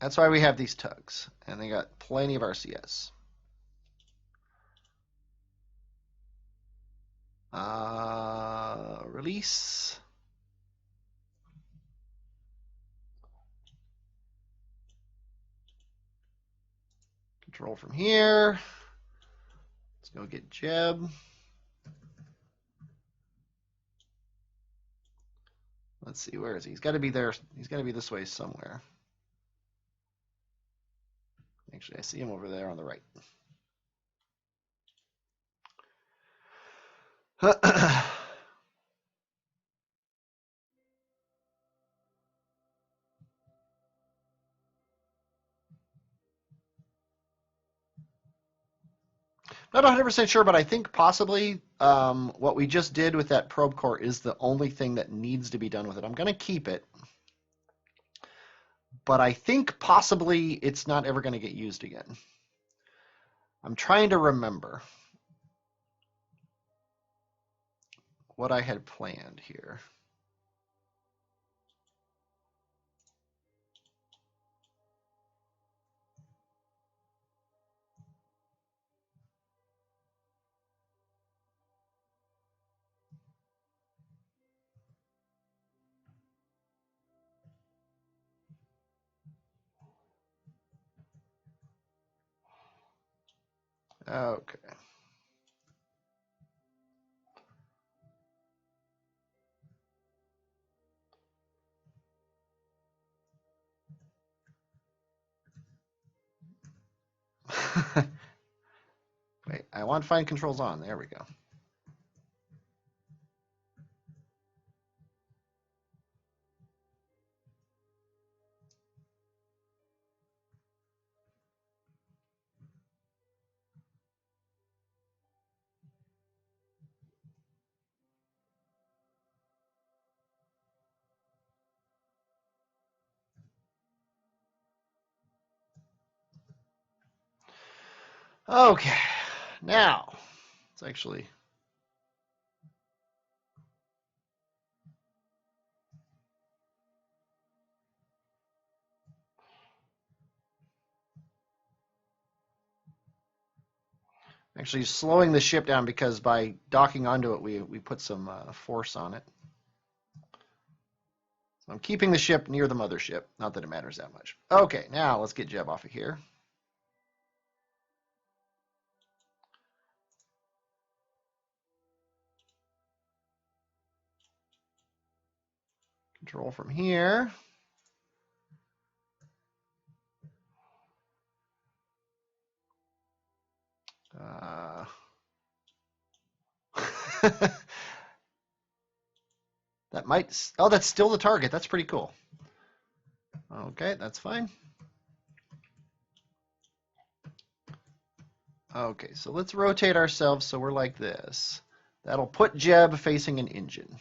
That's why we have these tugs, and they got plenty of RCS. Release. Control from here. Let's go get Jeb. Let's see, where is he? He's got to be there. He's got to be this way somewhere. Actually, I see him over there on the right. Not 100% sure, but I think possibly what we just did with that probe core is the only thing that needs to be done with it. I'm going to keep it, but I think possibly it's not ever going to get used again. I'm trying to remember what I had planned here. Okay. Wait, I want to find controls on. There we go. Okay, now it's actually slowing the ship down because by docking onto it, we put some force on it. So I'm keeping the ship near the mothership. Not that it matters that much. Okay, now let's get Jeb off of here. Control from here. That might. Oh, that's still the target. That's pretty cool. Okay, that's fine. Okay, so let's rotate ourselves so we're like this. That'll put Jeb facing an engine.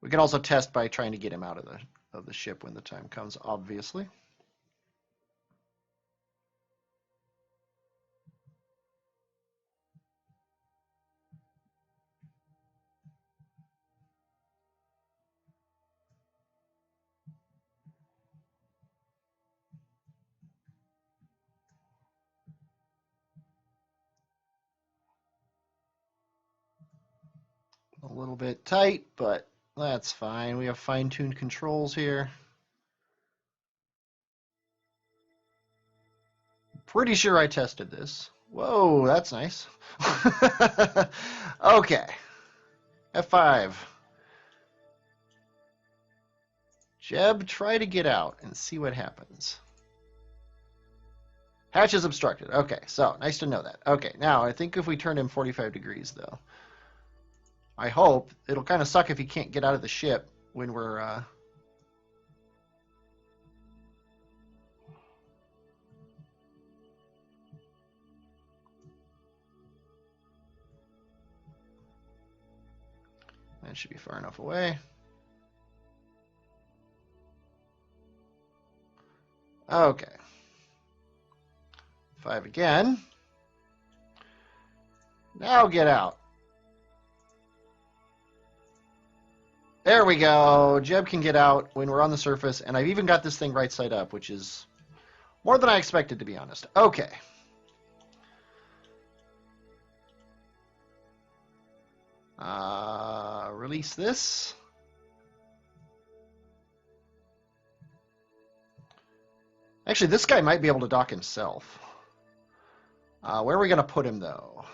We can also test by trying to get him out of the ship when the time comes, obviously. A little bit tight, but that's fine. We have fine-tuned controls here. Pretty sure I tested this. Whoa, that's nice. Okay. F5. Jeb, try to get out and see what happens. Hatch is obstructed. Okay, so nice to know that. Okay, now I think if we turn him 45 degrees, though, I hope it'll kind of suck if he can't get out of the ship when we're. That should be far enough away. Okay. 5 again. Now get out. There we go. Jeb can get out when we're on the surface, and I've even got this thing right side up, which is more than I expected, to be honest. Okay. Release this. Actually, this guy might be able to dock himself. Where are we going to put him, though?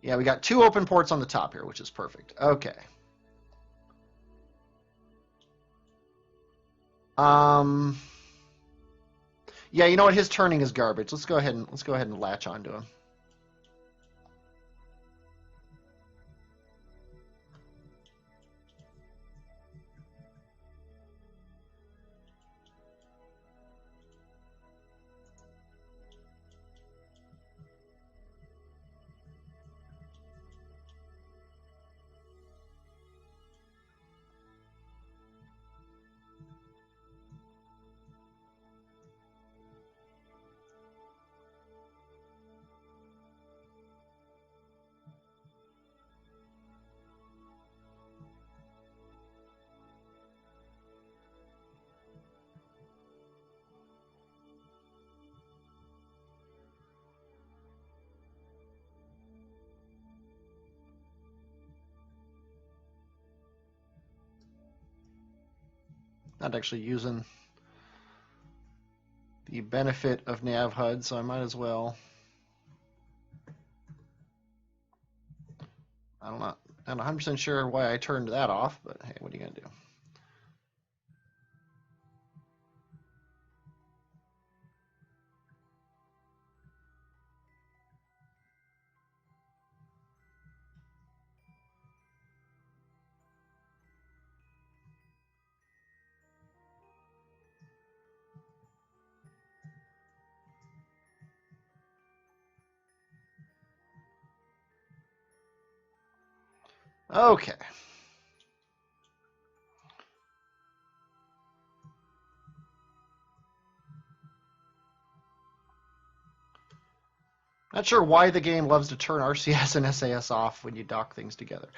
Yeah, we got 2 open ports on the top here, which is perfect. Okay. Yeah, you know what? His turning is garbage. Let's go ahead and latch onto him. Not actually using the benefit of nav HUD, so I might as well. I'm not 100% sure why I turned that off, but hey, what are you going to do? Okay. Not sure why the game loves to turn RCS and SAS off when you dock things together.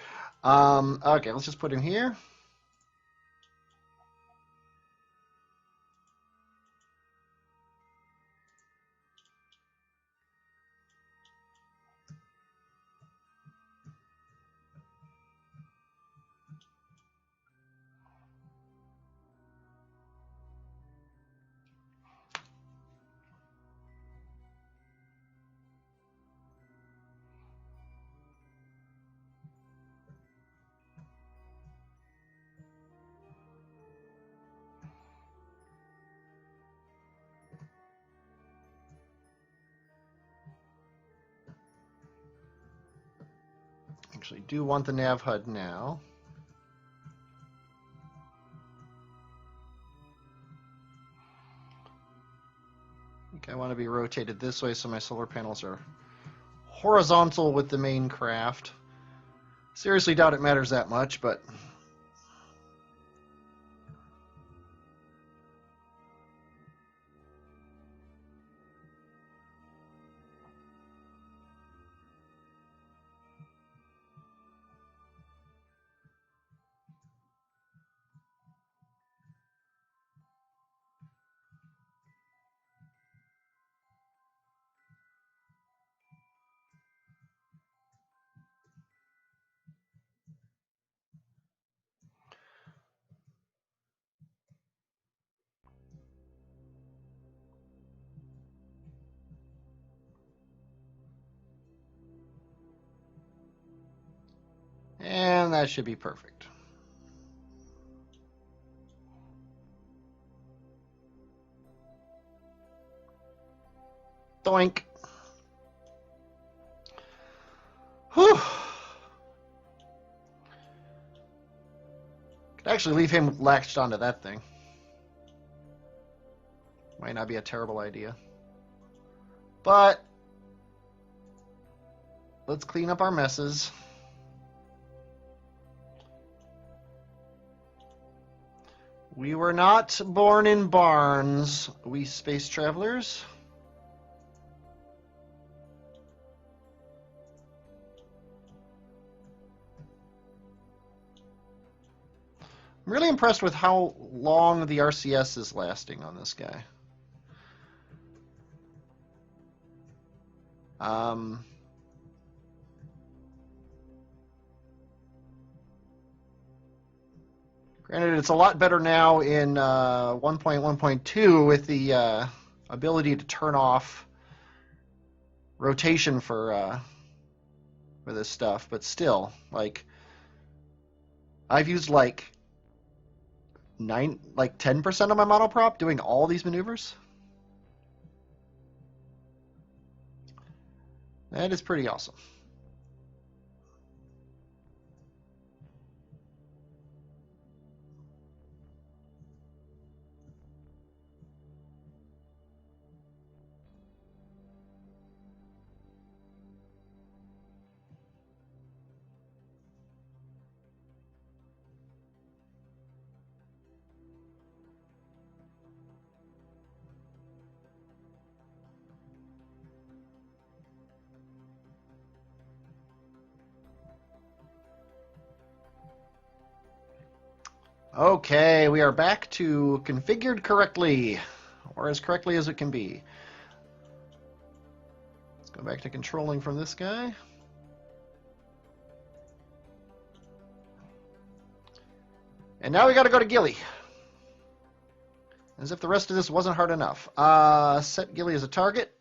Okay, let's just put him here. Actually, do want the nav HUD now. I think I want to be rotated this way so my solar panels are horizontal with the main craft. Seriously doubt it matters that much, but and that should be perfect. Doink. Whew. Could actually leave him latched onto that thing. Might not be a terrible idea. But let's clean up our messes. We were not born in barns, we space travelers. I'm really impressed with how long the RCS is lasting on this guy. Granted, it's a lot better now in 1.1.2 with the ability to turn off rotation for this stuff, but still, like, I've used like 10% of my monoprop doing all these maneuvers. That is pretty awesome. Okay, we are back to configured correctly, or as correctly as it can be. Let's go back to controlling from this guy. And now we got to go to Gilly. As if the rest of this wasn't hard enough. Set Gilly as a target.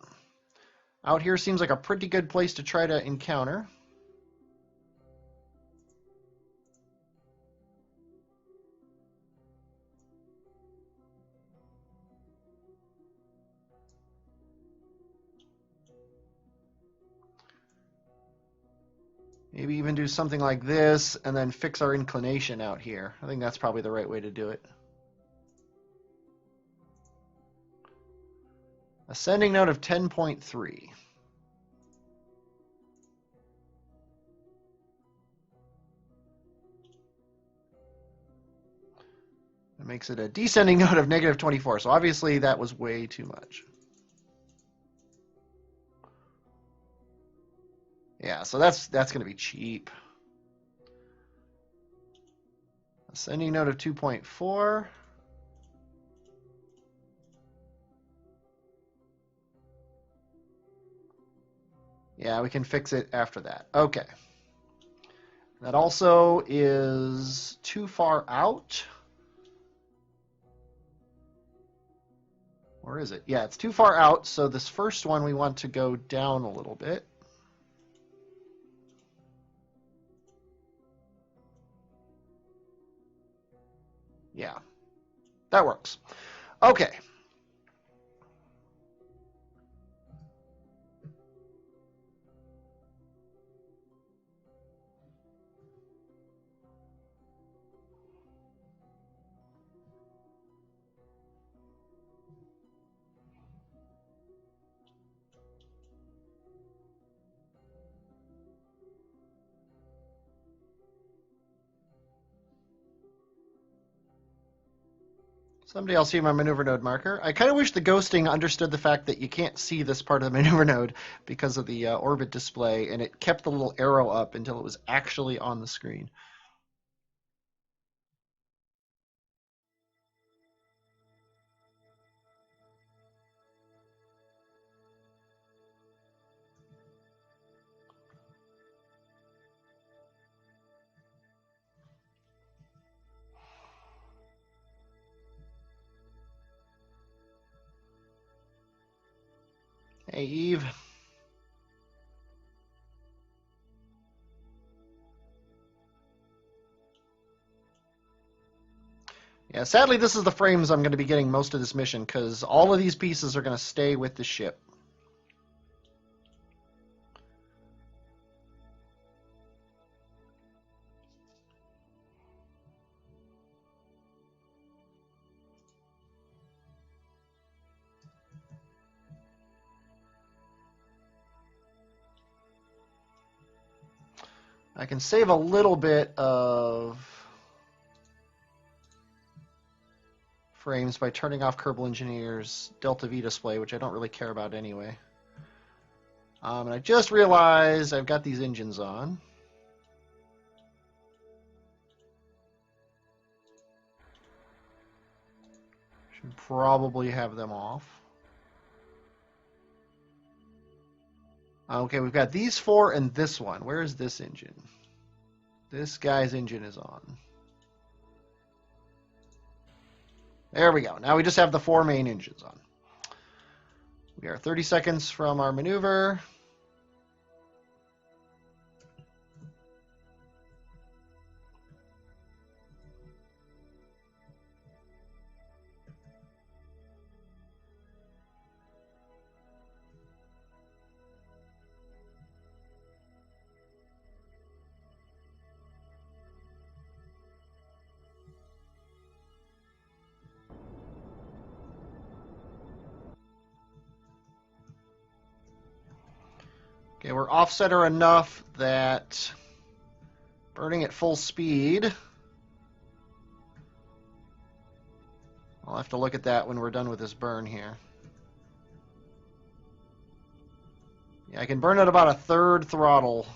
Out here seems like a pretty good place to try to encounter. Maybe even do something like this and then fix our inclination out here. I think that's probably the right way to do it. Ascending node of 10.3. It makes it a descending node of negative 24. So obviously that was way too much. Yeah, so that's going to be cheap. Ascending node of 2.4. Yeah, we can fix it after that. Okay. That also is too far out. Or is it? Yeah, it's too far out, so this first one we want to go down a little bit. Yeah, that works. Okay. Someday I'll see my maneuver node marker. I kind of wish the ghosting understood the fact that you can't see this part of the maneuver node because of the orbit display, and it kept the little arrow up until it was actually on the screen. Hey, Eve. Yeah, sadly, this is the frames I'm going to be getting most of this mission, because all of these pieces are going to stay with the ship. I can save a little bit of frames by turning off Kerbal Engineer's Delta V display, which I don't really care about anyway. And I just realized I've got these engines on. Should probably have them off. Okay, we've got these four and this one. Where is this engine? This guy's engine is on. There we go. Now we just have the four main engines on. We are 30 seconds from our maneuver. Okay, we're off-center enough that burning at full speed. I'll have to look at that when we're done with this burn here. Yeah, I can burn at about a third throttle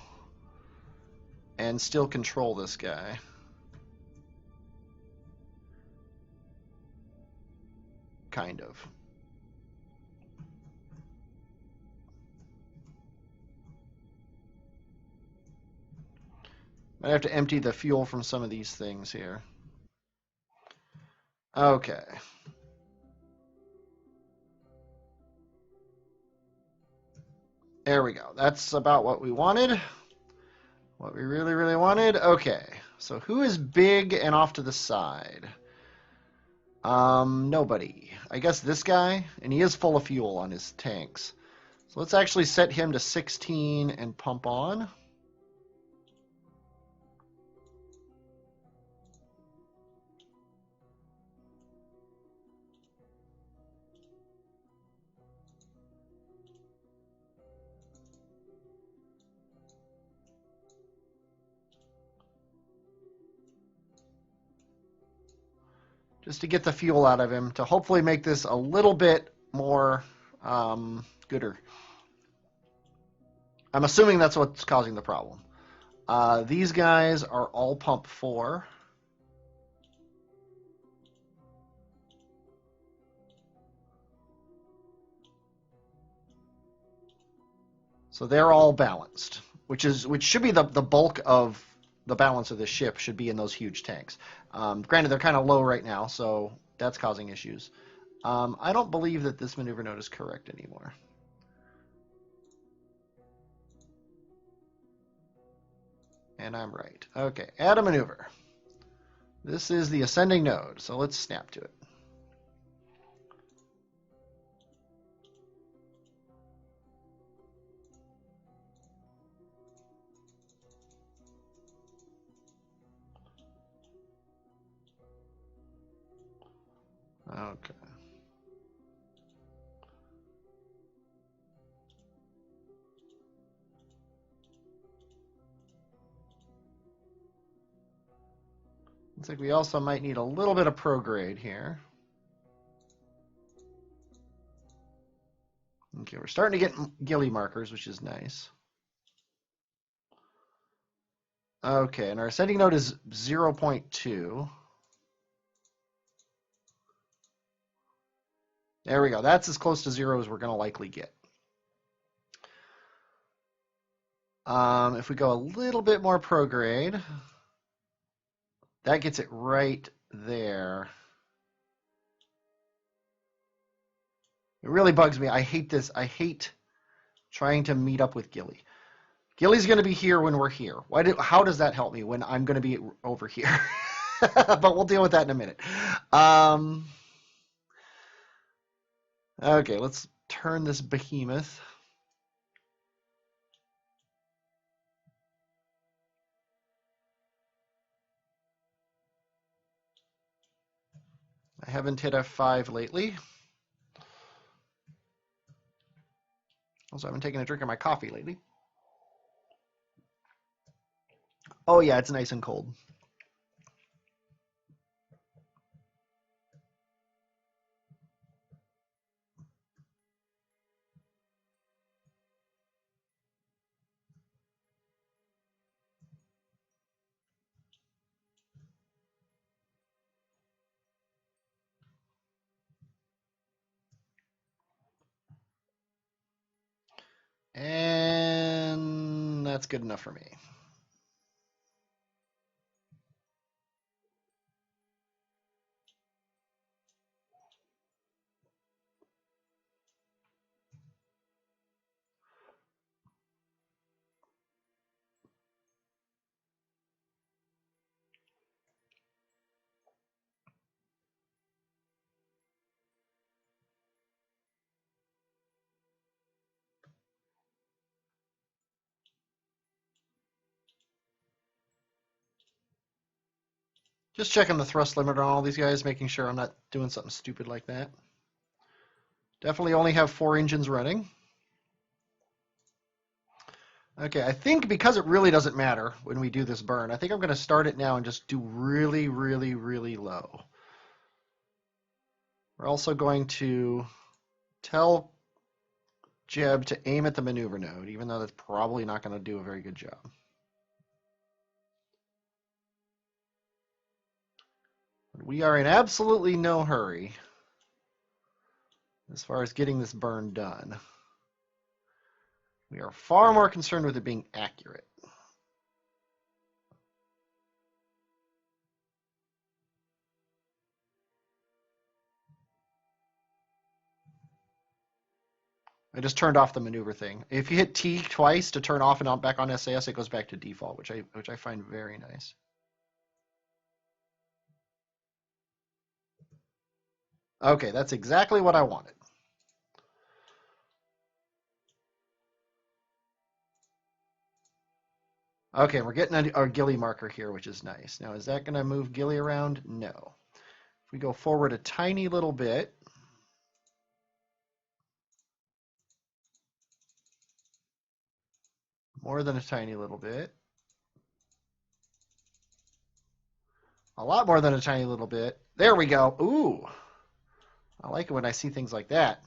and still control this guy. Kind of. I have to empty the fuel from some of these things here. Okay. There we go. That's about what we wanted. What we really, really wanted. Okay. So who is big and off to the side? Nobody. I guess this guy, and he is full of fuel on his tanks. So let's actually set him to 16 and pump on. Just to get the fuel out of him, to hopefully make this a little bit more gooder. I'm assuming that's what's causing the problem. These guys are all pump 4. So they're all balanced, which should be the bulk of the balance of the ship should be in those huge tanks. Granted, they're kind of low right now, so that's causing issues. I don't believe that this maneuver node is correct anymore. And I'm right. Okay, add a maneuver. This is the ascending node, so let's snap to it. Okay. Looks like we also might need a little bit of prograde here. Okay, we're starting to get Gilly markers, which is nice. Okay, and our ascending node is 0.2. There we go. That's as close to 0 as we're going to likely get. If we go a little bit more prograde, that gets it right there. It really bugs me. I hate this. I hate trying to meet up with Gilly. Gilly's going to be here when we're here. How does that help me when I'm going to be over here? But we'll deal with that in a minute. Okay, let's turn this behemoth. I haven't hit F5 lately. Also, I haven't taken a drink of my coffee lately. Oh yeah, it's nice and cold. And that's good enough for me. Just checking the thrust limit on all these guys, making sure I'm not doing something stupid like that. Definitely only have 4 engines running. Okay, I think because it really doesn't matter when we do this burn, I think I'm going to start it now and just do really, really, really low. We're also going to tell Jeb to aim at the maneuver node, even though that's probably not going to do a very good job. We are in absolutely no hurry as far as getting this burn done. We are far more concerned with it being accurate. I just turned off the maneuver thing. If you hit T twice to turn off and on back on SAS, it goes back to default, which I find very nice. Okay, that's exactly what I wanted. Okay, we're getting our Gilly marker here, which is nice. Now, is that going to move Gilly around? No. If we go forward a tiny little bit, more than a tiny little bit, a lot more than a tiny little bit. There we go. Ooh, I like it when I see things like that.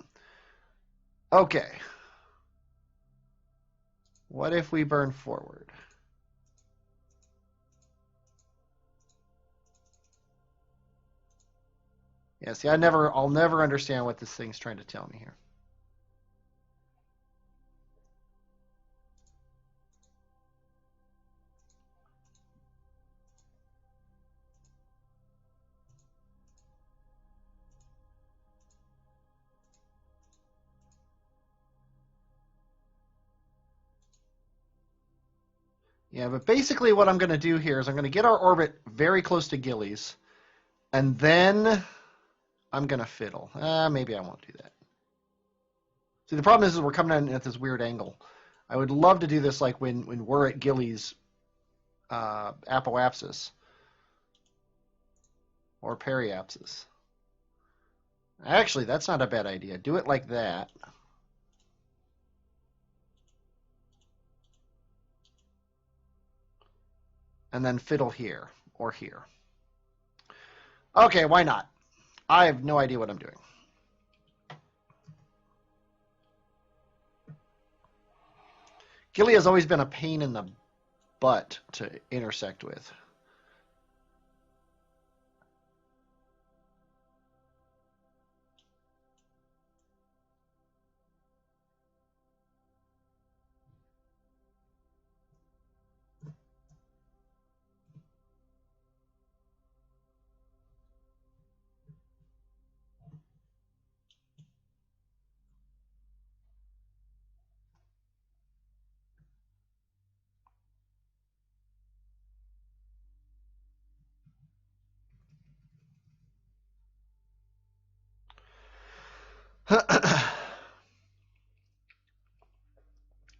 Okay. What if we burn forward? Yeah, see, I'll never understand what this thing's trying to tell me here. Yeah, but basically what I'm going to do here is I'm going to get our orbit very close to Gilly's, and then I'm going to fiddle. Maybe I won't do that. See, the problem is we're coming in at this weird angle. I would love to do this like when we're at Gilly's apoapsis or periapsis. Actually, that's not a bad idea. Do it like that. And then fiddle here or here. Okay, why not? I have no idea what I'm doing. Gilly has always been a pain in the butt to intersect with.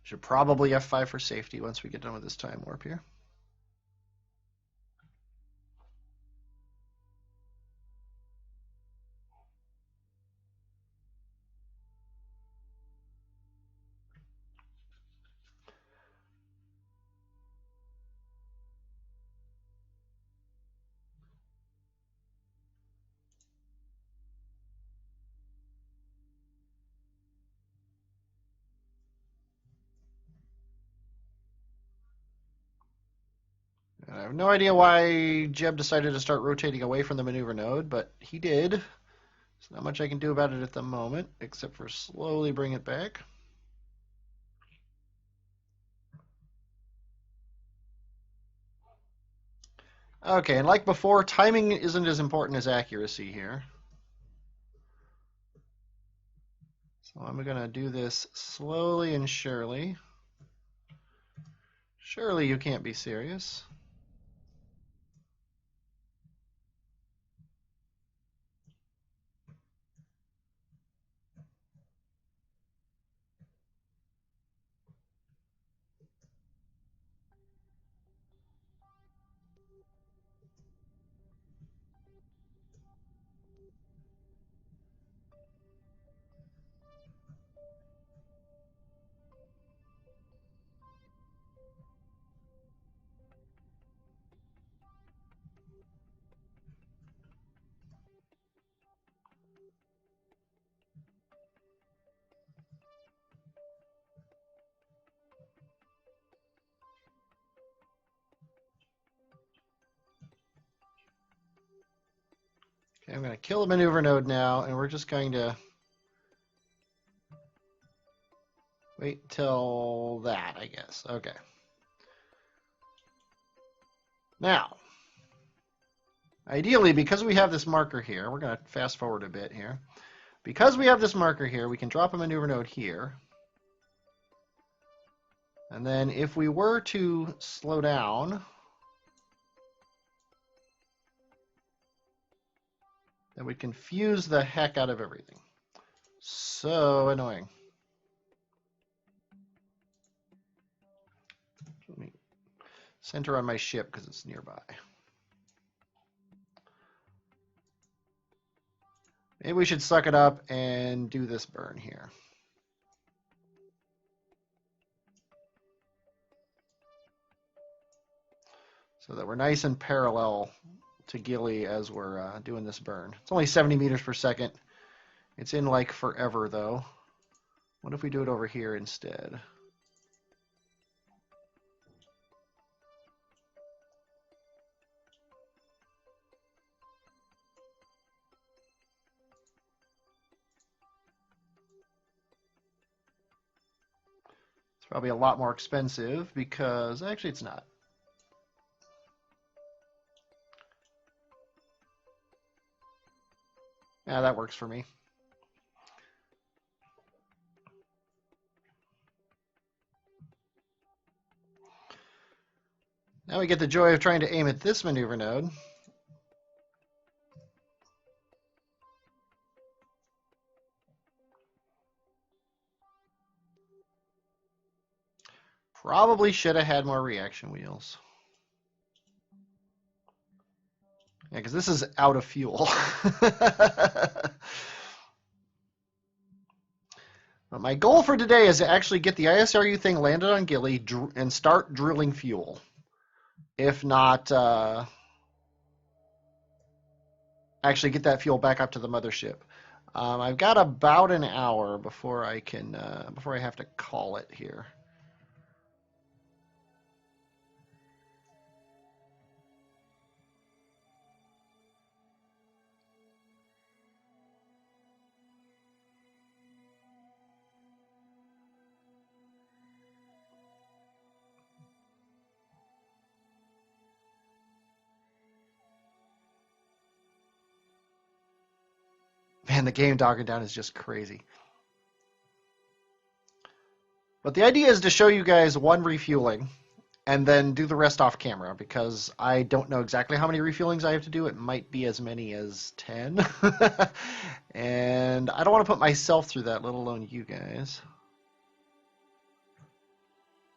Should probably F5 for safety once we get done with this time warp here. have no idea why Jeb decided to start rotating away from the maneuver node, but he did. There's not much I can do about it at the moment, except for slowly bring it back. Okay, and like before, timing isn't as important as accuracy here. So I'm going to do this slowly and surely. Surely you can't be serious. Okay, I'm going to kill the maneuver node now, and we're just going to wait till that, I guess. Okay. Now, ideally, because we have this marker here, we're going to fast forward a bit here. Because we have this marker here, we can drop a maneuver node here. And then if we were to slow down, then we confuse the heck out of everything. So annoying. Let me center on my ship because it's nearby. Maybe we should suck it up and do this burn here. So that we're nice and parallel to Gilly as we're doing this burn. It's only 70 meters per second. It's in like forever though. What if we do it over here instead? It's probably a lot more expensive because actually it's not. Yeah, that works for me. Now we get the joy of trying to aim at this maneuver node. Probably should have had more reaction wheels. Yeah, because this is out of fuel. But my goal for today is to actually get the ISRU thing landed on Gilly and start drilling fuel. If not, actually get that fuel back up to the mothership. I've got about an hour before I can, before I have to call it here. Man, the game dogging down is just crazy. But the idea is to show you guys one refueling and then do the rest off camera because I don't know exactly how many refuelings I have to do. It might be as many as 10. And I don't want to put myself through that, let alone you guys.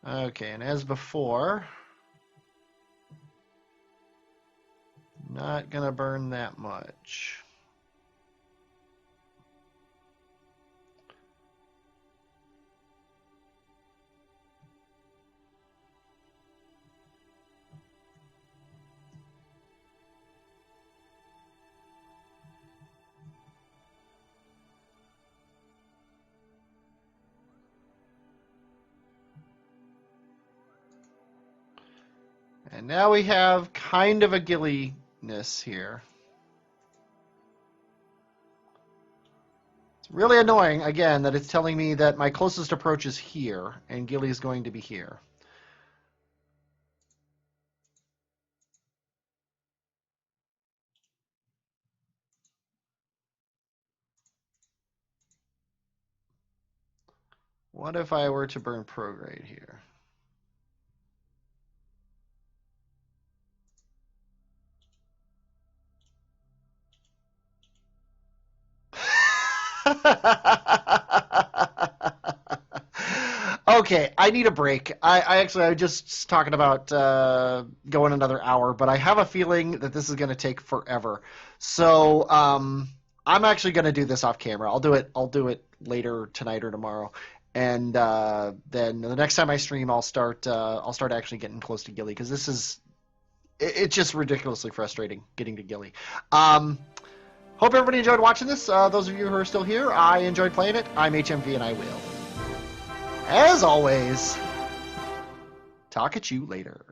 Okay, and as before, not going to burn that much. And now we have kind of a Gilly-ness here. It's really annoying, again, that it's telling me that my closest approach is here, and Gilly is going to be here. What if I were to burn prograde here? Okay, I need a break. I was just talking about going another hour, but I have a feeling that this is going to take forever. So I'm actually going to do this off camera. I'll do it later tonight or tomorrow, and then the next time I stream, I'll start actually getting close to Gilly, because it's just ridiculously frustrating getting to Gilly. Hope everybody enjoyed watching this. Those of you who are still here, I enjoyed playing it. I'm HMV, and I will, as always, talk at you later.